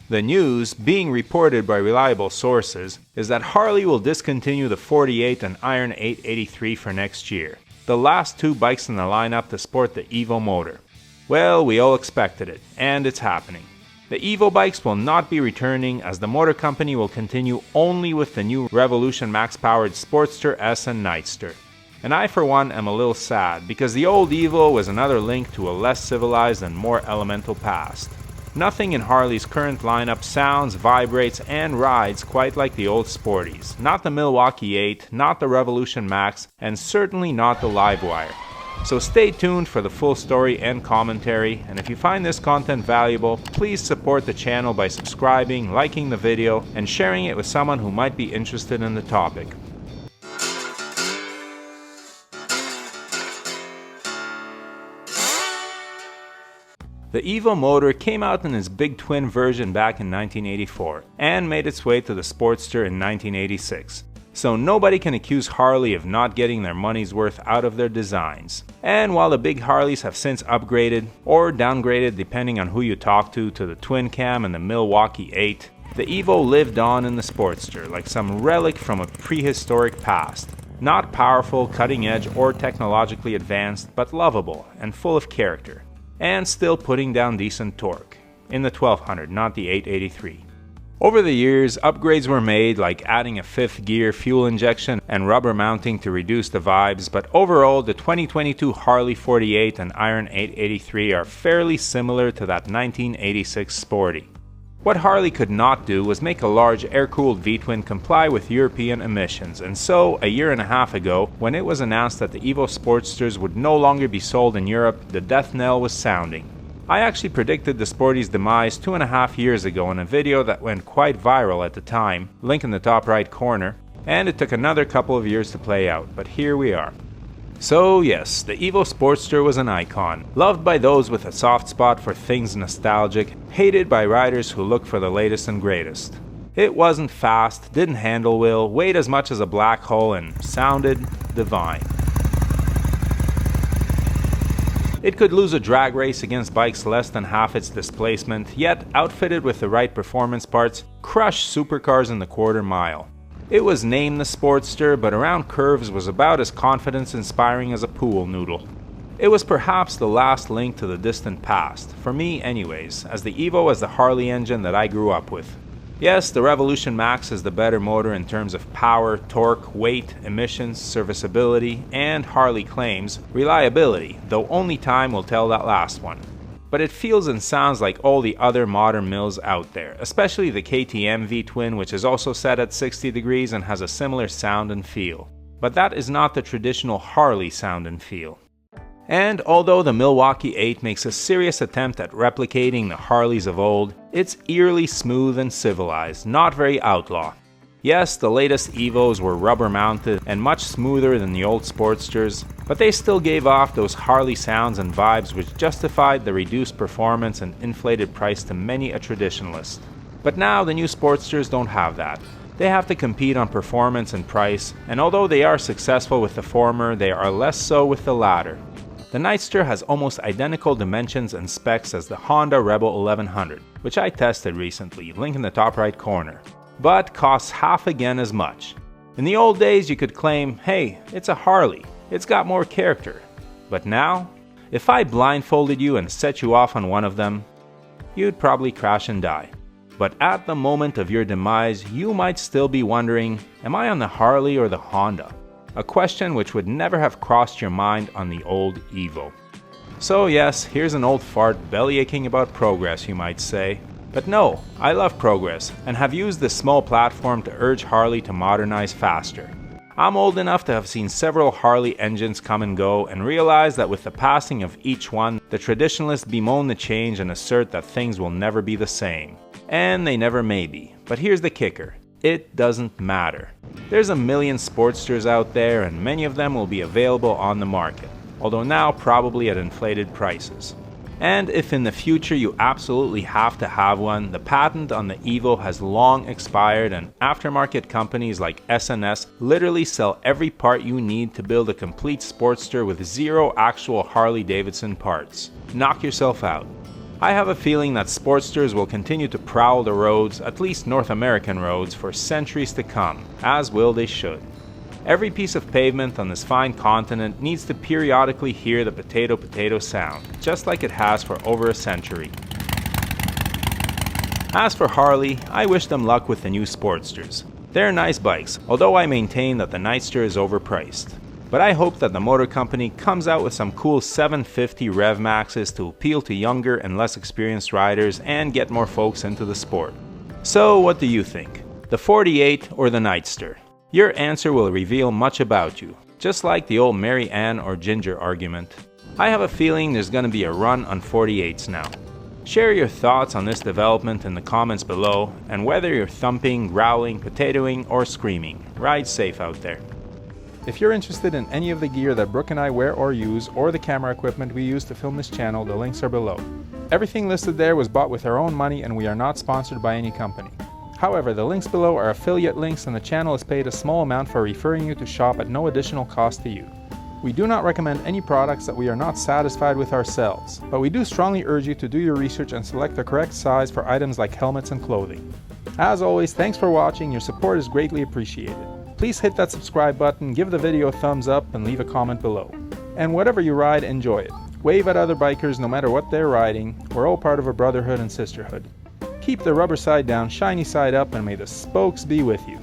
The news, being reported by reliable sources, is that Harley will discontinue the 48 and Iron 883 for next year, the last two bikes in the lineup to sport the EVO motor. Well, we all expected it, and it's happening. The EVO bikes will not be returning, as the motor company will continue only with the new Revolution Max-powered Sportster S and Nightster. And I for one am a little sad, because the old EVO was another link to a less civilized and more elemental past. Nothing in Harley's current lineup sounds, vibrates, and rides quite like the old Sporties. Not the Milwaukee 8, not the Revolution Max, and certainly not the Livewire. So stay tuned for the full story and commentary, and if you find this content valuable, please support the channel by subscribing, liking the video, and sharing it with someone who might be interested in the topic. The EVO motor came out in its big twin version back in 1984, and made its way to the Sportster in 1986. So nobody can accuse Harley of not getting their money's worth out of their designs. And while the big Harleys have since upgraded, or downgraded depending on who you talk to the twin cam and the Milwaukee 8, the EVO lived on in the Sportster like some relic from a prehistoric past. Not powerful, cutting edge, or technologically advanced, but lovable and full of character. And still putting down decent torque. In the 1200, not the 883. Over the years, upgrades were made, like adding a fifth gear, fuel injection, and rubber mounting to reduce the vibes, but overall the 2022 Harley 48 and Iron 883 are fairly similar to that 1986 Sporty. What Harley could not do was make a large air-cooled V-twin comply with European emissions, and so, a year and a half ago, when it was announced that the EVO Sportsters would no longer be sold in Europe, the death knell was sounding. I actually predicted the Sporty's demise 2.5 years ago in a video that went quite viral at the time, link in the top right corner, and it took another couple of years to play out, but here we are. So yes, the EVO Sportster was an icon, loved by those with a soft spot for things nostalgic, hated by riders who look for the latest and greatest. It wasn't fast, didn't handle well, weighed as much as a black hole, and sounded divine. It could lose a drag race against bikes less than half its displacement, yet outfitted with the right performance parts, crush supercars in the quarter mile. It was named the Sportster, but around curves was about as confidence-inspiring as a pool noodle. It was perhaps the last link to the distant past, for me anyways, as the EVO was the Harley engine that I grew up with. Yes, the Revolution Max is the better motor in terms of power, torque, weight, emissions, serviceability, and Harley claims reliability, though only time will tell that last one. But it feels and sounds like all the other modern mills out there, especially the KTM V-twin, which is also set at 60 degrees and has a similar sound and feel. But that is not the traditional Harley sound and feel. And although the Milwaukee 8 makes a serious attempt at replicating the Harleys of old, it's eerily smooth and civilized, not very outlaw. Yes, the latest EVOs were rubber mounted and much smoother than the old Sportsters, but they still gave off those Harley sounds and vibes which justified the reduced performance and inflated price to many a traditionalist. But now the new Sportsters don't have that. They have to compete on performance and price, and although they are successful with the former, they are less so with the latter. The Nightster has almost identical dimensions and specs as the Honda Rebel 1100, which I tested recently, link in the top right corner, but costs half again as much. In the old days you could claim, hey, it's a Harley, it's got more character. But now, if I blindfolded you and set you off on one of them, you'd probably crash and die. But at the moment of your demise, you might still be wondering, am I on the Harley or the Honda? A question which would never have crossed your mind on the old EVO. So yes, here's an old fart bellyaching about progress, you might say. But no, I love progress, and have used this small platform to urge Harley to modernize faster. I'm old enough to have seen several Harley engines come and go, and realize that with the passing of each one, the traditionalists bemoan the change and assert that things will never be the same. And they never may be. But here's the kicker. It doesn't matter. There's a million Sportsters out there, and many of them will be available on the market, although now probably at inflated prices. And if in the future you absolutely have to have one, the patent on the EVO has long expired, and aftermarket companies like S&S literally sell every part you need to build a complete Sportster with zero actual Harley Davidson parts. Knock yourself out. I have a feeling that Sportsters will continue to prowl the roads, at least North American roads, for centuries to come, as well they should. Every piece of pavement on this fine continent needs to periodically hear the potato-potato sound, just like it has for over a century. As for Harley, I wish them luck with the new Sportsters. They're nice bikes, although I maintain that the Nightster is overpriced. But I hope that the motor company comes out with some cool 750 Rev Maxes to appeal to younger and less experienced riders and get more folks into the sport. So what do you think? The 48 or the Nightster? Your answer will reveal much about you, just like the old Mary Ann or Ginger argument. I have a feeling there's going to be a run on 48s now. Share your thoughts on this development in the comments below, and whether you're thumping, growling, potatoing, or screaming, ride safe out there. If you're interested in any of the gear that Brooke and I wear or use, or the camera equipment we use to film this channel, the links are below. Everything listed there was bought with our own money and we are not sponsored by any company. However, the links below are affiliate links and the channel is paid a small amount for referring you to shop at no additional cost to you. We do not recommend any products that we are not satisfied with ourselves, but we do strongly urge you to do your research and select the correct size for items like helmets and clothing. As always, thanks for watching, your support is greatly appreciated. Please hit that subscribe button, give the video a thumbs up, and leave a comment below. And whatever you ride, enjoy it. Wave at other bikers no matter what they're riding. We're all part of a brotherhood and sisterhood. Keep the rubber side down, shiny side up, and may the spokes be with you.